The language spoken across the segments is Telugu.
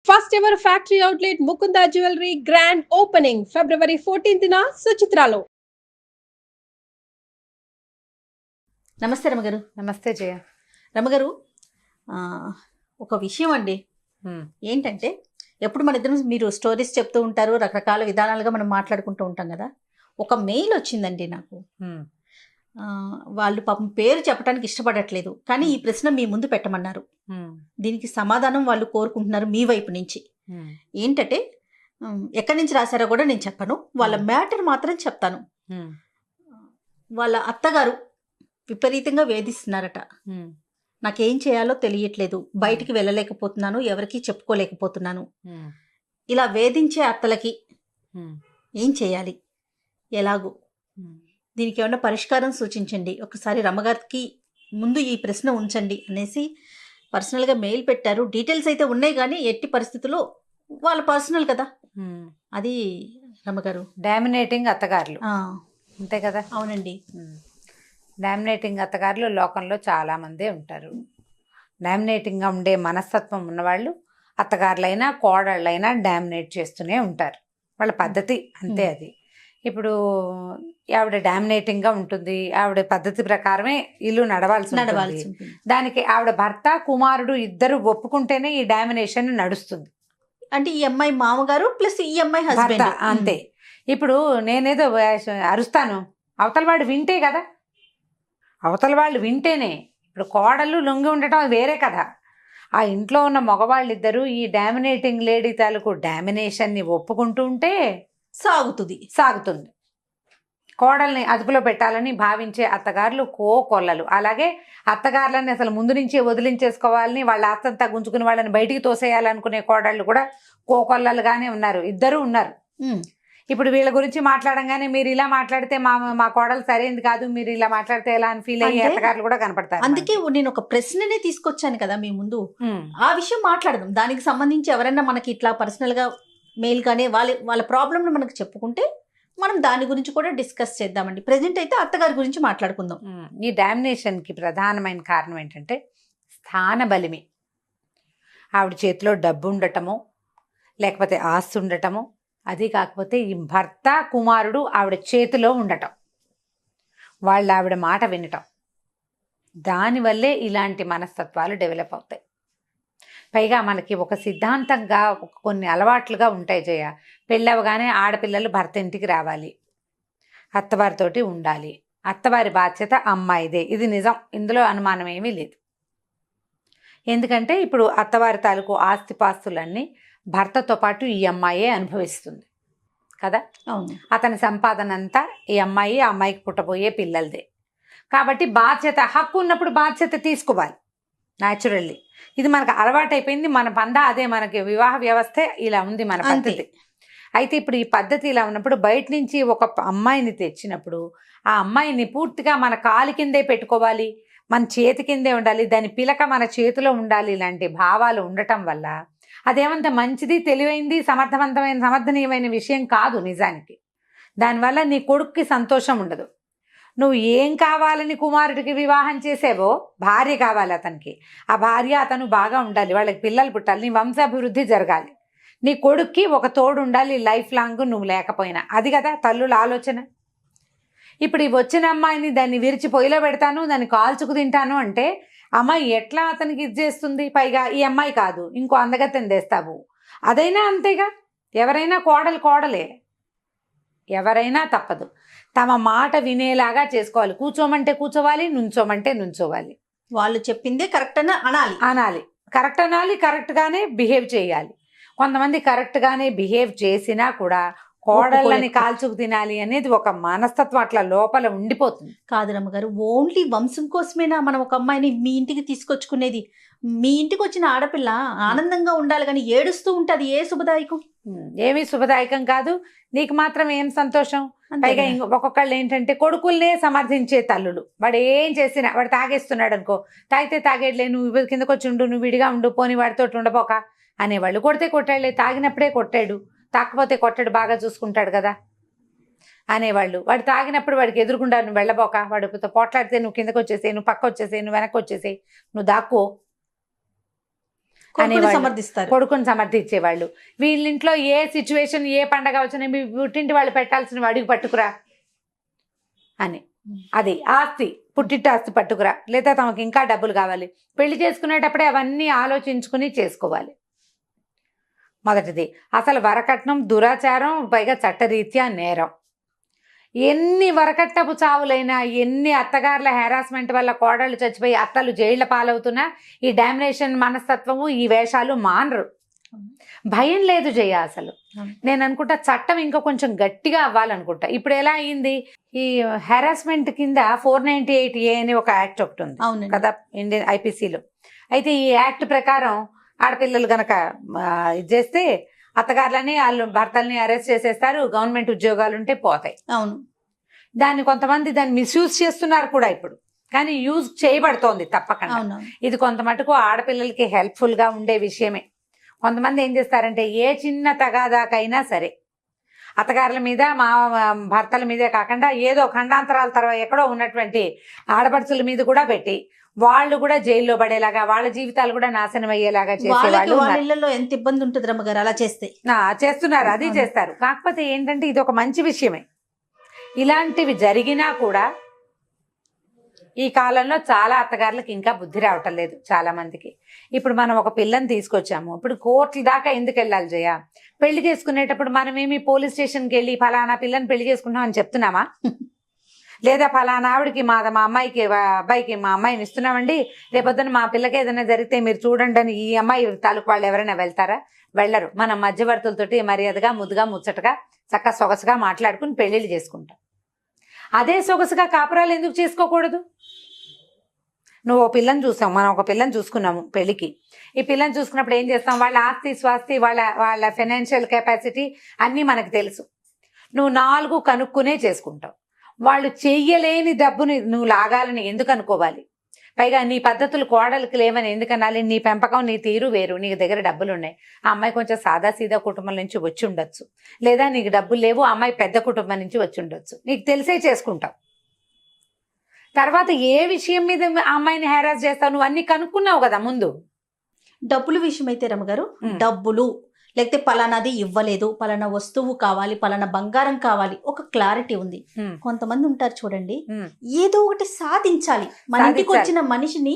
First ever factory outlet Mukunda Jewelry grand opening February 14th na Suchitralo. నమస్తే రమగారు. నమస్తే జయ. రమగారు, ఒక విషయం అండి. ఏంటంటే ఎప్పుడు మన ఇద్దరం మీరు స్టోరీస్ చెప్తూ ఉంటారు, రకరకాల విధానాలుగా మనం మాట్లాడుకుంటూ ఉంటాం కదా. ఒక మెయిల్ వచ్చిందండి నాకు. వాళ్ళు పాపం పేరు చెప్పడానికి ఇష్టపడట్లేదు, కానీ ఈ ప్రశ్న మీ ముందు పెట్టమన్నారు. దీనికి సమాధానం వాళ్ళు కోరుకుంటున్నారు మీ వైపు నుంచి. ఏంటంటే ఎక్కడి నుంచి రాశారో కూడా నేను చెప్పను, వాళ్ళ మ్యాటర్ మాత్రం చెప్తాను. వాళ్ళ అత్తగారు విపరీతంగా వేధిస్తున్నారట. నాకేం చేయాలో తెలియట్లేదు, బయటికి వెళ్ళలేకపోతున్నాను, ఎవరికి చెప్పుకోలేకపోతున్నాను. ఇలా వేధించే అత్తలకి ఏం చేయాలి, ఎలాగూ దీనికి ఏమన్నా పరిష్కారం సూచించండి, ఒకసారి రమ్మగారికి ముందు ఈ ప్రశ్న ఉంచండి అనేసి పర్సనల్గా మెయిల్ పెట్టారు. డీటెయిల్స్ అయితే ఉన్నాయి, కానీ ఎట్టి పరిస్థితుల్లో వాళ్ళ పర్సనల్ కదా అది. రమ్మగారు డామినేటింగ్ అత్తగారులు అంతే కదా? అవునండి. డామినేటింగ్ అత్తగారులు లోకంలో చాలామందే ఉంటారు. డామినేటింగ్గా ఉండే మనస్తత్వం ఉన్నవాళ్ళు అత్తగారులైనా కోడళ్ళైనా డామినేట్ చేస్తూనే ఉంటారు. వాళ్ళ పద్ధతి అంతే అది. ఇప్పుడు ఆవిడ డామినేటింగ్గా ఉంటుంది, ఆవిడ పద్ధతి ప్రకారమే ఇల్లు నడవాల్సి దానికి ఆవిడ భర్త కుమారుడు ఇద్దరు ఒప్పుకుంటేనే ఈ డామినేషన్ నడుస్తుంది. అంటే ఈ అమ్మాయి మామగారు ప్లస్ ఈ అమ్మాయి హస్బెండ్ అంతే. ఇప్పుడు నేనేదో అరుస్తాను, అవతల వాడు వింటే కదా, అవతల వాళ్ళు వింటేనే. ఇప్పుడు కోడళ్ళు లొంగి ఉండటం అది వేరే కదా. ఆ ఇంట్లో ఉన్న మగవాళ్ళిద్దరూ ఈ డామినేటింగ్ లేడీ తాలూకు డామినేషన్ని ఒప్పుకుంటూ ఉంటే సాగుతుంది. కోడల్ని అదుపులో పెట్టాలని భావించే అత్తగారులు కోకొల్లలు. అలాగే అత్తగారులని అసలు ముందు నుంచే వదిలించేసుకోవాలని, వాళ్ళ ఆస్తంతా గుంజుకుని వాళ్ళని బయటికి తోసేయాలనుకునే కోడళ్ళు కూడా కోకొల్లలుగానే ఉన్నారు, ఇద్దరు ఉన్నారు. ఇప్పుడు వీళ్ళ గురించి మాట్లాడంగానే మీరు ఇలా మాట్లాడితే మా కోడలు సరైనది కాదు, మీరు ఇలా మాట్లాడితే ఎలా అని ఫీల్ అయ్యే అత్తగారులు కూడా కనపడతారు. అందుకే నేను ఒక ప్రశ్ననే తీసుకొచ్చాను కదా మీ ముందు, ఆ విషయం మాట్లాడదాం. దానికి సంబంధించి ఎవరైనా మనకి ఇట్లా పర్సనల్ గా మెయిల్ కానీ వాళ్ళ ప్రాబ్లమ్ మనకు చెప్పుకుంటే మనం దాని గురించి కూడా డిస్కస్ చేద్దామండి. ప్రెజెంట్ అయితే అత్తగారి గురించి మాట్లాడుకుందాం. ఈ డామినేషన్కి ప్రధానమైన కారణం ఏంటంటే స్థాన బలిమి. ఆవిడ చేతిలో డబ్బు ఉండటము, లేకపోతే ఆస్తి ఉండటము, అది కాకపోతే ఈ భర్త కుమారుడు ఆవిడ చేతిలో ఉండటం, వాళ్ళు ఆవిడ మాట వినటం, దానివల్లే ఇలాంటి మనస్తత్వాలు డెవలప్ అవుతాయి. పైగా మనకి ఒక సిద్ధాంతంగా కొన్ని అలవాట్లుగా ఉంటాయి జయ. పెళ్ళవగానే ఆడపిల్లలు భర్త ఇంటికి రావాలి, అత్తవారితోటి ఉండాలి, అత్తవారి బాధ్యత అమ్మాయిదే. ఇది నిజం, ఇందులో అనుమానం ఏమీ లేదు. ఎందుకంటే ఇప్పుడు అత్తవారి తాలూకు ఆస్తిపాస్తులన్నీ భర్తతో పాటు ఈ అమ్మాయే అనుభవిస్తుంది కదా. అతని సంపాదన అంతా ఈ అమ్మాయికి పుట్టబోయే పిల్లలదే. కాబట్టి బాధ్యత, హక్కు ఉన్నప్పుడు బాధ్యత తీసుకోవాలి న్యాచురల్లీ. ఇది మనకు అలవాటైపోయింది, మన పందా అదే, మనకి వివాహ వ్యవస్థ ఇలా ఉంది మన పద్ధతి. అయితే ఇప్పుడు ఈ పద్ధతి ఇలా ఉన్నప్పుడు బయట నుంచి ఒక అమ్మాయిని తెచ్చినప్పుడు ఆ అమ్మాయిని పూర్తిగా మన కాలి కిందే పెట్టుకోవాలి, మన చేతి కిందే ఉండాలి, దాని పిలక మన చేతిలో ఉండాలి, ఇలాంటి భావాలు ఉండటం వల్ల అదేమంత మంచిది, తెలివైంది, సమర్థనీయమైన విషయం కాదు నిజానికి. దానివల్ల నీ కొడుక్కి సంతోషం ఉండదు. నువ్వు ఏం కావాలని కుమారుడికి వివాహం చేసేవో, భార్య కావాలి అతనికి, ఆ భార్య అతను బాగా ఉండాలి, వాళ్ళకి పిల్లలు పుట్టాలి, నీ వంశాభివృద్ధి జరగాలి, నీ కొడుక్కి ఒక తోడు ఉండాలి లైఫ్ లాంగ్ నువ్వు లేకపోయినా. అది కదా తల్లుల ఆలోచన. ఇప్పుడు ఈ వచ్చిన అమ్మాయిని దాన్ని విరిచి పొయ్యిలో పెడతాను, దాన్ని కాల్చుకు తింటాను అంటే అమ్మాయి ఎట్లా అతనికి ఇది చేస్తుంది? పైగా ఈ అమ్మాయి కాదు, ఇంకో అందగత్తెని తెస్తావు, అదైనా అంతేగా. ఎవరైనా కోడలే, ఎవరైనా తప్పదు, తమ మాట వినేలాగా చేసుకోవాలి. కూర్చోమంటే కూర్చోవాలి, నుంచోమంటే నుంచోవాలి, వాళ్ళు చెప్పిందే కరెక్ట్ అని అనాలి, కరెక్ట్ అనాలి, కరెక్ట్గానే బిహేవ్ చేయాలి. కొంతమంది కరెక్ట్గానే బిహేవ్ చేసినా కూడా కోడళ్ళని కాల్చుకు తినాలి అనేది ఒక మనస్తత్వం అట్లా లోపల ఉండిపోతుంది. కాదు రమ్మగారు, ఓన్లీ వంశం కోసమేనా మనం ఒక అమ్మాయిని మీ ఇంటికి తీసుకొచ్చుకునేది? మీ ఇంటికి వచ్చిన ఆడపిల్ల ఆనందంగా ఉండాలి, కానీ ఏడుస్తూ ఉంటుంది, ఏ శుభదాయకం? ఏమీ శుభదాయకం కాదు. నీకు మాత్రం ఏం సంతోషం? పైగా ఒక్కొక్కళ్ళు ఏంటంటే కొడుకుల్నే సమర్థించే తల్లులు. వాడు ఏం చేసినా, వాడు తాగేస్తున్నాడు అనుకో, తాగితే తాగేట్లే, నువ్వు కిందకు వచ్చి ఉండు, నువ్వు విడిగా ఉండు, పోని వాడితో ఉండబోక అనేవాళ్ళు. కొడితే కొట్టాడులే, తాగినప్పుడే కొట్టాడు, తాకపోతే కొట్టాడు, బాగా చూసుకుంటాడు కదా అనేవాళ్ళు. వాడు తాగినప్పుడు వాడికి ఎదురుకుండా నువ్వు వెళ్ళబోక, వాడితో పోట్లాడితే నువ్వు కిందకు వచ్చేసే, నువ్వు పక్క వచ్చేసే, నువ్వు వెనక్కి వచ్చేసే, నువ్వు దాక్కో. కొడుకుని సమర్థిస్తారు. కొడుకుని సమర్థించేవాళ్ళు. వీళ్ళింట్లో ఏ సిచ్యువేషన్ ఏ పండగ వచ్చినా మీ పుట్టింటి వాళ్ళు పెట్టాల్సిన అడుగు పట్టుకురా అని, అది ఆస్తి పుట్టింటి ఆస్తి పట్టుకురా, లేదా తమకు ఇంకా డబ్బులు కావాలి, పెళ్లి చేసుకునేటప్పుడే అవన్నీ ఆలోచించుకుని చేసుకోవాలి. మొదటిది అసలు వరకట్నం దురాచారం, పైగా చట్టరీత్యా నేరం. ఎన్ని వరకట్టపు చావులైనా, ఎన్ని అత్తగారుల హెరాస్మెంట్ వల్ల కోడళ్ళు చచ్చిపోయి అత్తలు జైళ్ల పాలవుతున్నా ఈ డామినేషన్ మనస్తత్వము ఈ వేషాలు మానరు. భయం లేదు జయ. అసలు నేను అనుకుంటా చట్టం ఇంకా కొంచెం గట్టిగా అవ్వాలనుకుంటా. ఇప్పుడు ఎలా అయింది, ఈ హెరాస్మెంట్ కింద 498A అని ఒక యాక్ట్ ఒకటి ఉంది కదా ఇండియన్ ఐపీసీలో. అయితే ఈ యాక్ట్ ప్రకారం ఆడపిల్లలు గనక ఇది చేస్తే అత్తగారులని వాళ్ళు భర్తల్ని అరెస్ట్ చేసేస్తారు, గవర్నమెంట్ ఉద్యోగాలు ఉంటే పోతాయి. అవును, దాన్ని కొంతమంది దాన్ని మిస్యూజ్ చేస్తున్నారు కూడా ఇప్పుడు, కానీ యూజ్ చేయబడుతోంది తప్పకుండా. ఇది కొంత మటుకు ఆడపిల్లలకి హెల్ప్ఫుల్ గా ఉండే విషయమే. కొంతమంది ఏం చేస్తారంటే ఏ చిన్న తగాదాకైనా సరే అత్తగారుల మీద మా భర్తల మీదే కాకుండా ఏదో ఖండాంతరాల తర్వాత ఎక్కడో ఉన్నటువంటి ఆడపడుచుల మీద కూడా పెట్టి వాళ్ళు కూడా జైల్లో పడేలాగా, వాళ్ళ జీవితాలు కూడా నాశనం అయ్యేలాగా చేసేవాళ్ళు. వాళ్ళలో ఎంత ఇబ్బంది ఉంటుంది రమ్మగారు అలా చేస్తే. చేస్తున్నారు, అది చేస్తారు. కాకపోతే ఏంటంటే ఇది ఒక మంచి విషయమే. ఇలాంటివి జరిగినా కూడా ఈ కాలంలో చాలా అత్తగారులకు ఇంకా బుద్ధి రావటం లేదు చాలా మందికి. ఇప్పుడు మనం ఒక పిల్లని తీసుకొచ్చాము, ఇప్పుడు కోర్టుల దాకా ఎందుకు వెళ్ళాలి జయ? పెళ్లి చేసుకునేటప్పుడు మనమేమి పోలీస్ స్టేషన్కి వెళ్ళి ఫలానా పిల్లని పెళ్లి చేసుకుంటాం అని చెప్తున్నామా? లేదా ఫలానా ఆవిడకి మా అమ్మాయికి అబ్బాయికి మా అమ్మాయిని ఇస్తున్నామండి, రేపొద్దున మా పిల్లకి ఏదైనా జరిగితే మీరు చూడండి అని ఈ అమ్మాయి తాలూకు వాళ్ళు ఎవరైనా వెళ్తారా? వెళ్ళరు. మనం మధ్యవర్తులతోటి మర్యాదగా ముద్దుగా ముచ్చటగా చక్కగా సొగసుగా మాట్లాడుకుని పెళ్లిళ్ళు చేసుకుంటాం. అదే సొగసుగా కాపురాలు ఎందుకు చేసుకోకూడదు? నువ్వు ఓ పిల్లని చూసావు, మనం ఒక పిల్లని చూసుకున్నాము పెళ్లికి. ఈ పిల్లని చూసుకున్నప్పుడు ఏం చేస్తాం, వాళ్ళ ఆస్తి స్వాస్తి వాళ్ళ ఫైనాన్షియల్ కెపాసిటీ అన్నీ మనకు తెలుసు. నువ్వు 4 కనుక్కునే చేసుకుంటావు. వాళ్ళు చెయ్యలేని డబ్బుని నువ్వు లాగాలని ఎందుకు అనుకోవాలి? పైగా నీ పద్ధతులు కోడలికి లేవని ఎందుకనాలి? నీ పెంపకం నీ తీరు వేరు, నీకు దగ్గర డబ్బులు ఉన్నాయి. ఆ అమ్మాయి కొంచెం సాదాసీదా కుటుంబం నుంచి వచ్చి ఉండొచ్చు, లేదా నీకు డబ్బులు లేవు, ఆ అమ్మాయి పెద్ద కుటుంబం నుంచి వచ్చి ఉండొచ్చు. నీకు తెలిసే చేసుకుంటావు. తర్వాత ఏ విషయం మీద ఆ అమ్మాయిని హెరాస్ చేస్తావు? నువ్వు అన్ని కనుక్కున్నావు కదా ముందు. డబ్బుల విషయం అయితే రమ్మగారు, డబ్బులు లేకపోతే పలానాది ఇవ్వలేదు, పలానా వస్తువు కావాలి, పలానా బంగారం కావాలి, ఒక క్లారిటీ ఉంది. కొంతమంది ఉంటారు చూడండి, ఏదో ఒకటి సాధించాలి, మన ఇంటికి వచ్చిన మనిషిని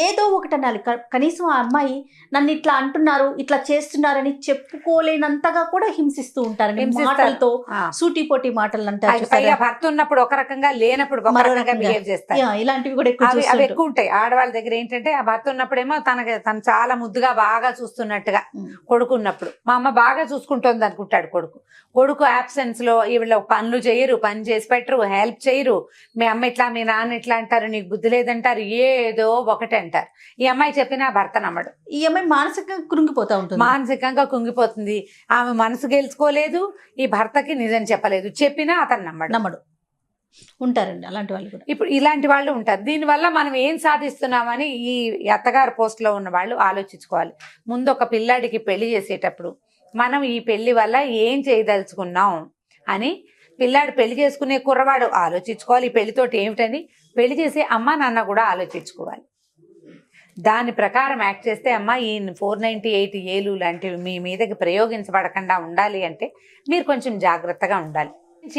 ఏదో ఒకటి అనాలి. కనీసం ఆ అమ్మాయి నన్ను ఇట్లా అంటున్నారు, ఇట్లా చేస్తున్నారని చెప్పుకోలేనంతగా కూడా హింసిస్తూ ఉంటారు మాటలతో, సూటిపోటి మాటలు అంటారు. భర్త ఉన్నప్పుడు ఒక రకంగా, లేనప్పుడు ఒక రకంగా బిహేవ్ చేస్తారు. ఇలాంటివి కూడా ఎక్కువ ఉంటాయి ఆడవాళ్ళ దగ్గర. ఏంటంటే ఆ భర్త ఉన్నప్పుడేమో తను చాలా ముద్దుగా బాగా చూస్తున్నట్టుగా, కొడుకున్నప్పుడు మా అమ్మ బాగా చూసుకుంటోంది అనుకుంటాడు కొడుకు అబ్సెన్స్ లో వీళ్ళ పనులు చేయరు, పని చేసి పెట్టరు, హెల్ప్ చేయరు. మీ అమ్మ ఇట్లా, మీ నాన్న ఇట్లా అంటారు, నీకు బుద్ధి లేదంటారు, ఏదో ఒకటి అంటారు. ఈ అమ్మాయి చెప్పినా భర్త నమ్మడు. ఈ అమ్మాయి మానసికంగా కుంగిపోతుంది. ఆమె మనసు గెలుచుకోలేదు, ఈ భర్తకి నిజం చెప్పలేదు, చెప్పినా అతను నమ్మడు. ఉంటారండి అలాంటి వాళ్ళు కూడా. ఇప్పుడు ఇలాంటి వాళ్ళు ఉంటారు. దీనివల్ల మనం ఏం సాధిస్తున్నామని ఈ అత్తగారు పోస్ట్లో ఉన్న వాళ్ళు ఆలోచించుకోవాలి. ముందు ఒక పిల్లాడికి పెళ్లి చేసేటప్పుడు మనం ఈ పెళ్లి వల్ల ఏం చేయదలుచుకున్నాం అని పిల్లాడు పెళ్లి చేసుకునే కుర్రవాడు ఆలోచించుకోవాలి. ఈ పెళ్లితోటి ఏమిటని పెళ్లి చేసే అమ్మ నాన్న కూడా ఆలోచించుకోవాలి. దాని ప్రకారం యాక్ట్ చేస్తే అమ్మ ఈ 498A లాంటివి మీ మీదకి ప్రయోగించబడకుండా ఉండాలి అంటే మీరు కొంచెం జాగ్రత్తగా ఉండాలి.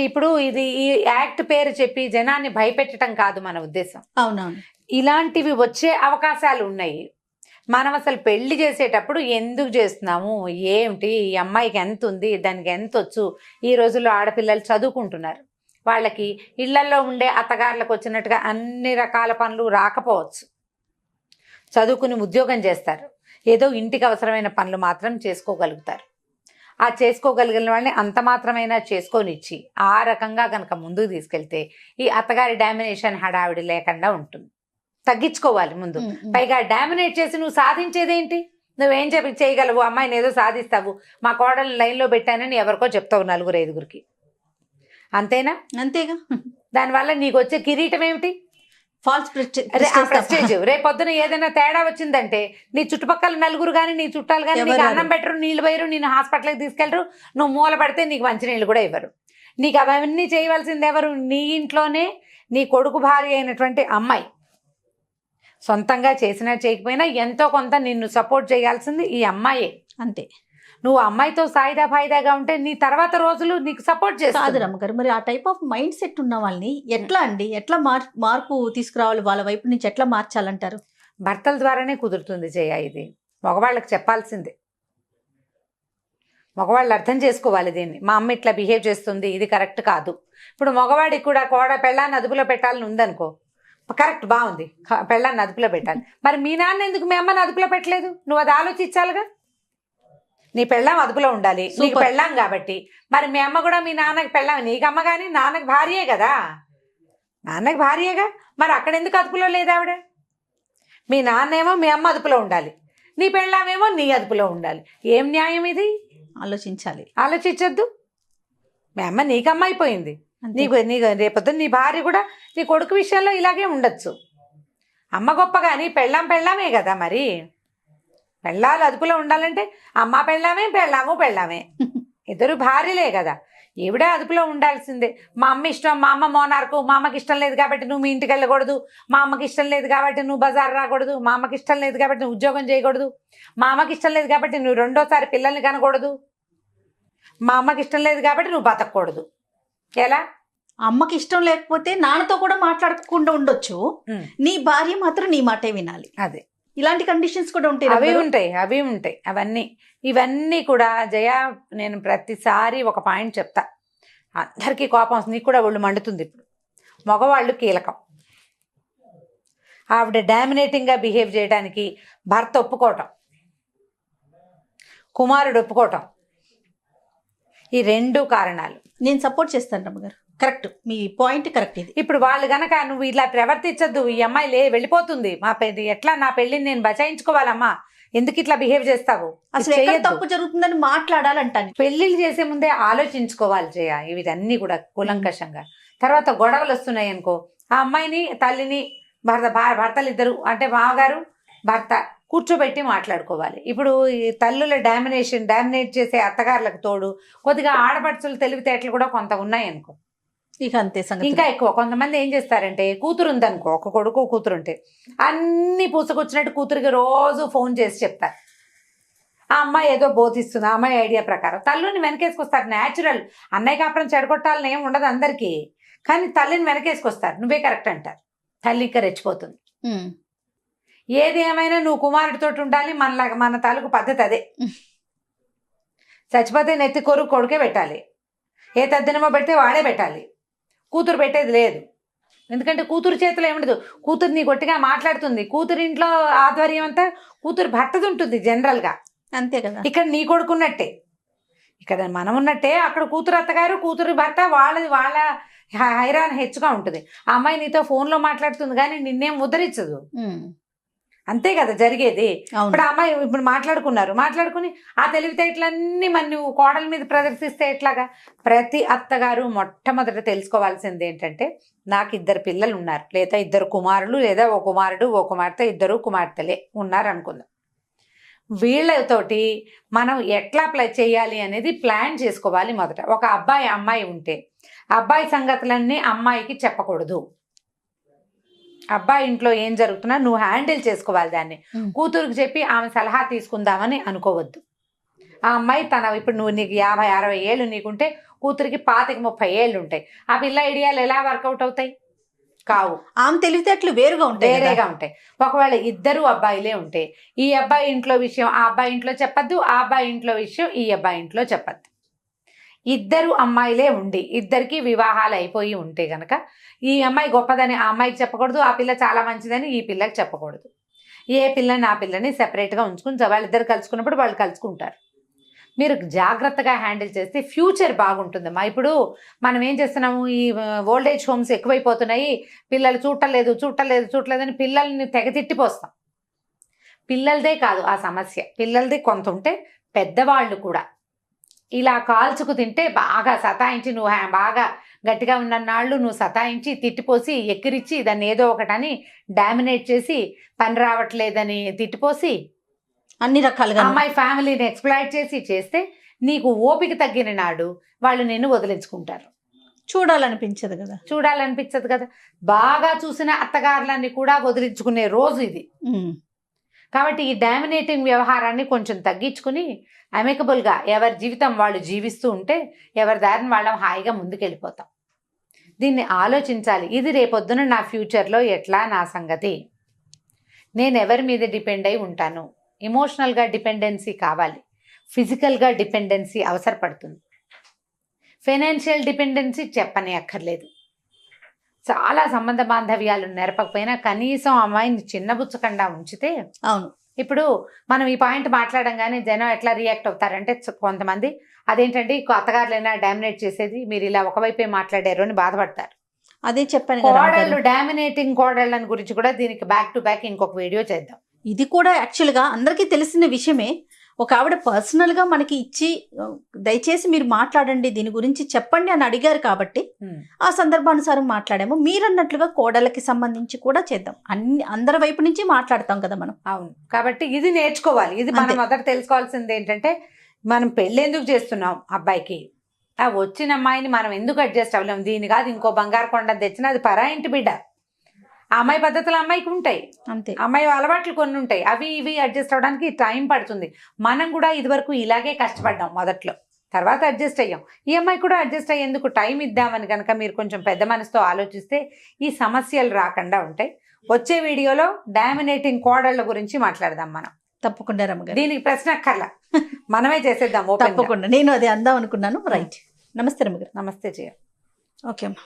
ఇప్పుడు ఇది ఈ యాక్ట్ పేరు చెప్పి జనాన్ని భయపెట్టడం కాదు మన ఉద్దేశం. అవునవును, ఇలాంటివి వచ్చే అవకాశాలు ఉన్నాయి. మనం అసలు పెళ్లి చేసేటప్పుడు ఎందుకు చేస్తున్నాము, ఏమిటి, ఈ అమ్మాయికి ఎంత ఉంది, దానికి ఎంత వచ్చు. ఈ రోజుల్లో ఆడపిల్లలు చదువుకుంటున్నారు, వాళ్ళకి ఇళ్లలో ఉండే అత్తగారులకు వచ్చినట్టుగా అన్ని రకాల పనులు రాకపోవచ్చు. చదువుకుని ఉద్యోగం చేస్తారు, ఏదో ఇంటికి అవసరమైన పనులు మాత్రం చేసుకోగలుగుతారు. ఆ చేసుకోగలిగిన వాళ్ళని అంత మాత్రమైనా చేసుకొనిచ్చి ఆ రకంగా కనుక ముందుకు తీసుకెళ్తే ఈ అత్తగారి డామినేషన్ హడావిడి లేకుండా ఉంటుంది. తగ్గించుకోవాలి ముందు. పైగా డామినేట్ చేసి నువ్వు సాధించేదేంటి? నువ్వేం చేయగలవు? అమ్మాయిని ఏదో సాధిస్తావు, మా కోడలు లైన్లో పెట్టానని ఎవరికో చెప్తావు 4-5 అంతేనా? అంతేగా. దానివల్ల నీకు వచ్చే కిరీటం ఏమిటి? False prestige. రేపొద్దున ఏదైనా తేడా వచ్చిందంటే నీ చుట్టుపక్కల నలుగురు కానీ, నీ చుట్టాలు కానీ నీకు అన్నం పెట్టరు, నీళ్ళు పోయరు, నేను హాస్పిటల్కి తీసుకెళ్ళరు, నువ్వు మూల పడితే నీకు మంచినీళ్ళు కూడా ఇవ్వరు. నీకు అవన్నీ చేయవలసింది ఎవరు? నీ ఇంట్లోనే నీ కొడుకు భార్య అయినటువంటి అమ్మాయి. సొంతంగా చేసినా చేయకపోయినా ఎంతో కొంత నిన్ను సపోర్ట్ చేయాల్సింది ఈ అమ్మాయే. అంతే. నువ్వు అమ్మాయితో సాయిదా ఫాయిదాగా ఉంటే నీ తర్వాత రోజులు నీకు సపోర్ట్ కాదు చేస్తుంది. రమ్మగారు, మరి ఆ టైప్ ఆఫ్ మైండ్ సెట్ ఉన్న వాళ్ళని ఎట్లా అండి, ఎట్లా మార్పు తీసుకురావాలి, వాళ్ళ వైపు నుంచి ఎట్లా మార్చాలంటారు? భర్తల ద్వారానే కుదురుతుంది జయ. ఇది మగవాళ్ళకి చెప్పాల్సిందే. మగవాళ్ళు అర్థం చేసుకోవాలి దీన్ని. మా అమ్మ ఇట్లా బిహేవ్ చేస్తుంది, ఇది కరెక్ట్ కాదు. ఇప్పుడు మగవాడికి కూడా పెళ్ళాన్ని అదుపులో పెట్టాలని ఉందనుకో, కరెక్ట్, బాగుంది, పెళ్ళాన్ని అదుపులో పెట్టాలి. మరి మీ నాన్న ఎందుకు మీ అమ్మని అదుపులో పెట్టలేదు? నువ్వు అది ఆలోచించాలిగా. నీ పెళ్ళాం అదుపులో ఉండాలి, నీకు పెళ్ళాం కాబట్టి. మరి మీ అమ్మ కూడా మీ నాన్నకి పెళ్ళాం, నీకు అమ్మ కానీ నాన్నకి భార్యే కదా, నాన్నకి భార్యేగా. మరి అక్కడ ఎందుకు అదుపులో లేదు ఆవిడ? మీ నాన్నేమో మీ అమ్మ అదుపులో ఉండాలి, నీ పెళ్ళామేమో నీ అదుపులో ఉండాలి. ఏం న్యాయం ఇది? ఆలోచించాలి. ఆలోచించద్దు. మీ అమ్మ నీకమ్మ అయిపోయింది, నీకు రేపొద్దున నీ భార్య కూడా నీ కొడుకు విషయంలో ఇలాగే ఉండొచ్చు. అమ్మ గొప్ప కానీ పెళ్ళామే కదా. మరి పెళ్ళాలు అదుపులో ఉండాలంటే అమ్మ పెళ్ళామే, పెళ్ళామే ఇద్దరు భార్యలే కదా. ఈవిడే అదుపులో ఉండాల్సిందే. మా అమ్మ ఇష్టం, మా అమ్మ మోనార్కు, మా అమ్మకి ఇష్టం లేదు కాబట్టి నువ్వు మీ ఇంటికి వెళ్ళకూడదు, మా అమ్మకి ఇష్టం లేదు కాబట్టి నువ్వు బజార్ రాకూడదు, మా అమ్మకి ఇష్టం లేదు కాబట్టి నువ్వు ఉద్యోగం చేయకూడదు, మా అమ్మకి ఇష్టం లేదు కాబట్టి నువ్వు రెండోసారి పిల్లల్ని కనకూడదు, మా అమ్మకి ఇష్టం లేదు కాబట్టి నువ్వు బతకూడదు. ఎలా? అమ్మకి ఇష్టం లేకపోతే నాన్నతో కూడా మాట్లాడకుండా ఉండొచ్చు, నీ భార్య మాత్రం నీ మాటే వినాలి. అదే, ఇలాంటి కండిషన్స్ కూడా ఉంటాయి. అవి ఉంటాయి. ఇవన్నీ కూడా జయ, నేను ప్రతిసారి ఒక పాయింట్ చెప్తా, అందరికీ కోపం వస్తుంది, నీకు కూడా ఒళ్ళు మండుతుంది. ఇప్పుడు మగవాళ్ళు కీలకం. ఆవిడ డామినేటింగ్గా బిహేవ్ చేయడానికి భర్త ఒప్పుకోవటం, కుమారుడు ఒప్పుకోవటం, ఈ రెండు కారణాలు. నేను సపోర్ట్ చేస్తాను రమ్మగారు, కరెక్ట్, మీ పాయింట్ కరెక్ట్. ఇది ఇప్పుడు వాళ్ళు గనక నువ్వు ఇలా ప్రవర్తించద్దు, ఈ అమ్మాయి వెళ్ళిపోతుంది, ఎట్లా నా పెళ్ళిని నేను బచాయించుకోవాలమ్మా, ఎందుకు ఇట్లా బిహేవ్ చేస్తావు, అసలు ఎక్కడ తప్పు జరుగుతుందని మాట్లాడాలంటాను. పెళ్ళిళ్ళు చేసే ముందే ఆలోచించుకోవాలి జయ, ఇవన్నీ కూడా కూలంకషంగా. తర్వాత గొడవలు వస్తున్నాయి అనుకో, ఆ అమ్మాయిని తల్లిని భర్తలు ఇద్దరు అంటే మామగారు భర్త కూర్చోబెట్టి మాట్లాడుకోవాలి. ఇప్పుడు ఈ తల్లుల డామినేట్ చేసే అత్తగారులకు తోడు కొద్దిగా ఆడపడుచులు తెలివితేటలు కూడా కొంత ఉన్నాయి అనుకో, ఇక అంతే సంగతి. ఇంకా ఎక్కువ కొంతమంది ఏం చేస్తారంటే, కూతురు ఉందనుకో, ఒక కొడుకు కూతురు ఉంటే అన్ని పూసకొచ్చినట్టు కూతురికి రోజు ఫోన్ చేసి చెప్తారు. ఆ అమ్మాయి ఏదో బోధిస్తుంది, ఆ అమ్మాయి ఐడియా ప్రకారం తల్లిని వెనకేసుకొస్తారు. న్యాచురల్, అన్నయ్య కాపురం చెడగొట్టాలని ఏం ఉండదు అందరికీ, కానీ తల్లిని వెనకేసుకొస్తారు. నువ్వే కరెక్ట్ అంటారు. తల్లి ఇంకా రెచ్చిపోతుంది. ఏది ఏమైనా నువ్వు కుమారుడితో ఉండాలి, మన తాలూకు పద్ధతి అదే. చచ్చిపోతే నెత్తి కొడుకే పెట్టాలి, ఏ తద్దినమో పెడితే వాడే పెట్టాలి, కూతురు పెట్టేది లేదు. ఎందుకంటే కూతురు చేతిలో ఏముండదు, కూతురు నీ గట్టిగా మాట్లాడుతుంది, కూతురు ఇంట్లో ఆధ్వర్యం అంతా కూతురు భర్తది ఉంటుంది జనరల్గా, అంతే కదా. ఇక్కడ నీ కొడుకున్నట్టే, ఇక్కడ మనం ఉన్నట్టే అక్కడ కూతురు అత్తగారు కూతురు భర్త వాళ్ళ హైరాన్ హెచ్చుగా ఉంటుంది. ఆ అమ్మాయి నీతో ఫోన్లో మాట్లాడుతుంది కానీ నిన్నేం ఉద్ధరించదు. అంతే కదా జరిగేది. ఇప్పుడు అమ్మాయి ఇప్పుడు మాట్లాడుకుని ఆ తెలివితేటలన్నీ మన నువ్వు కోడల మీద ప్రదర్శిస్తే ఎట్లాగా? ప్రతి అత్తగారు మొట్టమొదట తెలుసుకోవాల్సింది ఏంటంటే, నాకు 2 పిల్లలు ఉన్నారు, లేదా 2 కుమారులు, లేదా ఓ కుమారుడు ఓ కుమార్తె, 2 కుమార్తెలే ఉన్నారు అనుకుందాం. వీళ్ళతోటి మనం ఎట్లా చేయాలి అనేది ప్లాన్ చేసుకోవాలి. మొదట ఒక అమ్మాయి ఉంటే అబ్బాయి సంగతులన్నీ అమ్మాయికి చెప్పకూడదు. అబ్బాయి ఇంట్లో ఏం జరుగుతున్నా నువ్వు హ్యాండిల్ చేసుకోవాలి దాన్ని. కూతురుకి చెప్పి ఆమె సలహా తీసుకుందామని అనుకోవద్దు. ఆ అమ్మాయి ఇప్పుడు నీకు 50-60 ఏళ్ళు నీకుంటే కూతురికి 25-30 ఏళ్ళు ఉంటాయి. ఆ పిల్ల ఐడియాలు ఎలా వర్కౌట్ అవుతాయి? కావు. ఆమె తెలివితేటలు వేరుగా ఉంటాయి. ఒకవేళ 2 అబ్బాయిలే ఉంటే ఈ అబ్బాయి ఇంట్లో విషయం ఆ అబ్బాయి ఇంట్లో చెప్పద్దు, ఆ అబ్బాయి ఇంట్లో విషయం ఈ అబ్బాయి ఇంట్లో చెప్పద్దు. 2 అమ్మాయిలే ఉండి 2కి వివాహాలు అయిపోయి ఉంటే గనక ఈ అమ్మాయి గొప్పదని ఆ అమ్మాయికి చెప్పకూడదు, ఆ పిల్ల చాలా మంచిదని ఈ పిల్లకి చెప్పకూడదు. ఏ పిల్లని ఆ పిల్లని సెపరేట్గా ఉంచుకుని వాళ్ళిద్దరు కలుసుకున్నప్పుడు వాళ్ళు కలుసుకుంటారు. మీరు జాగ్రత్తగా హ్యాండిల్ చేస్తే ఫ్యూచర్ బాగుంటుందమ్మా. ఇప్పుడు మనం ఏం చేస్తున్నాము, ఈ ఓల్డేజ్ హోమ్స్ ఎక్కువైపోతున్నాయి, పిల్లలు చూడలేదు అని పిల్లల్ని తెగతిట్టిపోస్తాం. పిల్లలదే కాదు ఆ సమస్య, పిల్లలది కొంత ఉంటే పెద్దవాళ్ళు కూడా ఇలా కాల్చుకు తింటే బాగా సతాయించి, నువ్వు బాగా గట్టిగా ఉన్నన్నాళ్ళు నువ్వు సతాయించి తిట్టిపోసి ఎక్కిరిచ్చి దాన్ని ఏదో ఒకటని డామినేట్ చేసి పని రావట్లేదని తిట్టిపోసి అన్ని రకాలుగా అమ్మాయి ఫ్యామిలీని ఎక్స్ప్లాయిట్ చేస్తే నీకు ఓపిక తగ్గిన నాడు వాళ్ళు నిన్ను వదిలించుకుంటారు. చూడాలనిపించదు కదా. చూడాలనిపించదు కదా. బాగా చూసిన అత్తగారులన్నీ కూడా వదిలించుకునే రోజు ఇది. కాబట్టి ఈ డామినేటింగ్ వ్యవహారాన్ని కొంచెం తగ్గించుకుని అమికబుల్గా ఎవరి జీవితం వాళ్ళు జీవిస్తూ ఉంటే ఎవరి దారిని వాళ్ళం హాయిగా ముందుకెళ్ళిపోతాం. దీన్ని ఆలోచించాలి. ఇది రేపొద్దున నా ఫ్యూచర్లో ఎట్లా నా సంగతి, నేను ఎవరి మీద డిపెండ్ అయి ఉంటాను. ఎమోషనల్గా డిపెండెన్సీ కావాలి, ఫిజికల్గా డిపెండెన్సీ అవసరపడుతుంది. ఫైనాన్షియల్ డిపెండెన్సీ చెప్పనే అక్కర్లేదు. చాలా సంబంధ బాంధవ్యాలు నెరపకపోయినా కనీసం అమ్మాయిని చిన్నబుచ్చకుండా ఉంచితే. అవును, ఇప్పుడు మనం ఈ పాయింట్ మాట్లాడంగానే జనం ఎట్లా రియాక్ట్ అవుతారంటే కొంతమంది అదేంటంటే అత్తగారులైనా డామినేట్ చేసేది, మీరు ఇలా ఒకవైపే మాట్లాడారు అని బాధపడతారు. అదే చెప్పాను కదా. కోడళ్ళు, డామినేటింగ్ కోడళ్ళని గురించి కూడా దీనికి బ్యాక్ టు బ్యాక్ ఇంకొక వీడియో చేద్దాం. ఇది కూడా యాక్చువల్గా అందరికీ తెలిసిన విషయమే. ఒక ఆవిడ పర్సనల్గా మనకి ఇచ్చి దయచేసి మీరు మాట్లాడండి దీని గురించి చెప్పండి అని అడిగారు కాబట్టి ఆ సందర్భానుసారం మాట్లాడాము. మీరన్నట్లుగా కోడళ్ళకి సంబంధించి కూడా చేద్దాం. అందరి వైపు నుంచి మాట్లాడతాం కదా మనం. అవును, కాబట్టి ఇది నేర్చుకోవాలి. ఇది మనం మొదట తెలుసుకోవాల్సింది ఏంటంటే, మనం పెళ్ళి ఎందుకు చేస్తున్నాం అబ్బాయికి, ఆ వచ్చిన అమ్మాయిని మనం ఎందుకు అడ్జస్ట్ అవ్వలేము. దీని కాదు ఇంకో బంగారు కొండ తెచ్చినా అది పరా ఇంటి బిడ్డ. ఆ అమ్మాయి పద్ధతులు అమ్మాయికి ఉంటాయి, అంతే. అమ్మాయి అలవాట్లు కొన్ని ఉంటాయి, అవి ఇవి అడ్జస్ట్ అవ్వడానికి టైం పడుతుంది. మనం కూడా ఇదివరకు ఇలాగే కష్టపడ్డాం మొదట్లో, తర్వాత అడ్జస్ట్ అయ్యాం. ఈ అమ్మాయి కూడా అడ్జస్ట్ అయ్యేందుకు టైం ఇద్దామని కనుక మీరు కొంచెం పెద్ద మనసుతో ఆలోచిస్తే ఈ సమస్యలు రాకుండా ఉంటాయి. వచ్చే వీడియోలో డామినేటింగ్ కోడళ్ళ గురించి మాట్లాడదాం మనం. తప్పకుండా రమ్మగారు, దీనికి ప్రశ్న అక్కర్లా, మనమే చేసేద్దాం. తప్పకుండా, నేను అదే అందాం అనుకున్నాను. రైట్, నమస్తే రమ్మగారు. నమస్తే జయ. ఓకే అమ్మా.